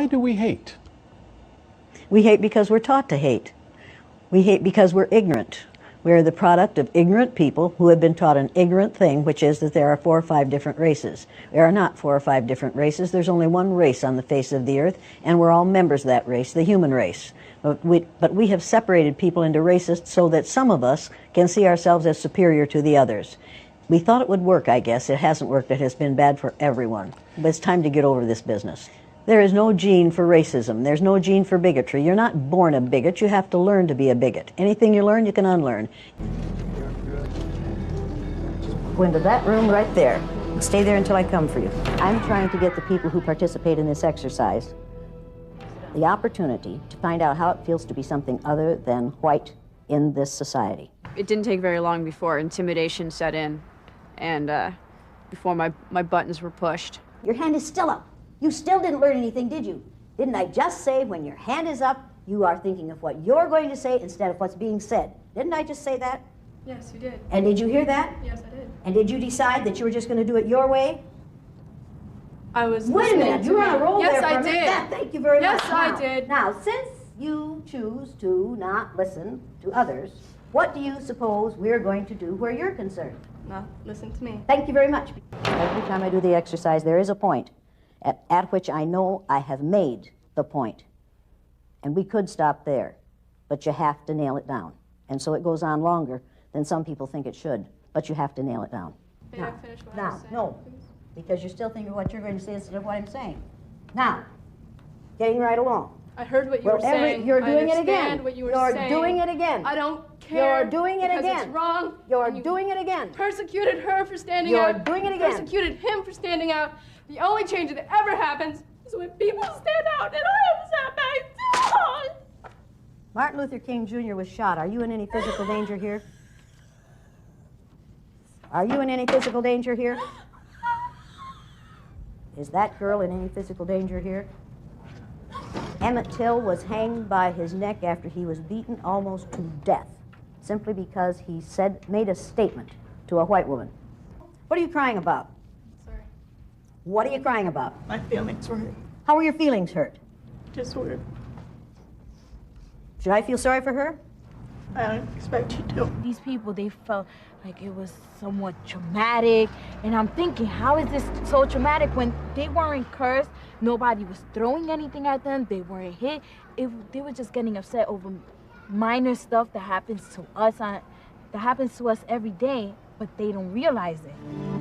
Why do we hate? We hate because we're taught to hate. We hate because we're ignorant. We're the product of ignorant people who have been taught an ignorant thing, which is that there are 4 or 5 different races. There are not 4 or 5 different races. There's only one race on the face of the earth, and we're all members of that race, the human race. But we have separated people into races so that some of us can see ourselves as superior to the others. We thought it would work, I guess. It hasn't worked. It has been bad for everyone. But it's time to get over this business. There is no gene for racism. There's no gene for bigotry. You're not born a bigot. You have to learn to be a bigot. Anything you learn, you can unlearn. Go into that room right there. Stay there until I come for you. I'm trying to get the people who participate in this exercise the opportunity to find out how it feels to be something other than white in this society. It didn't take very long before intimidation set in and before my buttons were pushed. Your hand is still up. You still didn't learn anything, did you? Didn't I just say when your hand is up, you are thinking of what you're going to say instead of what's being said? Didn't I just say that? Yes, you did. And did you hear that? Yes, I did. And did you decide that you were just going to do it your way? I was Wait a minute, you were on a roll yes, there for I a minute. did. Yeah, thank you very much. Yes, I did. Now, since you choose to not listen to others, what do you suppose we're going to do where you're concerned? No, listen to me. Thank you very much. Every time I do the exercise, there is a point at which I know I have made the point. And we could stop there, but you have to nail it down. And so it goes on longer than some people think it should, but you have to nail it down. May I finish what I was saying, No, please? because you're still thinking of what you're going to say instead of what I'm saying. Now, getting right along. I heard what you were saying. You're doing I it again. understand what you were You're saying. doing it again. I don't care. You're doing it because again. It's wrong. You're and you doing it again. Persecuted her for standing You're out. doing it again. Persecuted him for standing out. The only change that ever happens is when people stand out, and I am stand out. Martin Luther King Jr. was shot. Are you in any physical danger here? Are you in any physical danger here? Is that girl in any physical danger here? Emmett Till was hanged by his neck after he was beaten almost to death, simply because he made a statement to a white woman. What are you crying about? Sorry. What are you crying about? My feelings were hurt. How were your feelings hurt? Just were. Should I feel sorry for her? I don't expect you to. These people, they felt like it was somewhat traumatic. And I'm thinking, how is this so traumatic when they weren't cursed? Nobody was throwing anything at them. They weren't hit. They were just getting upset over minor stuff that happens to us every day, but they don't realize it.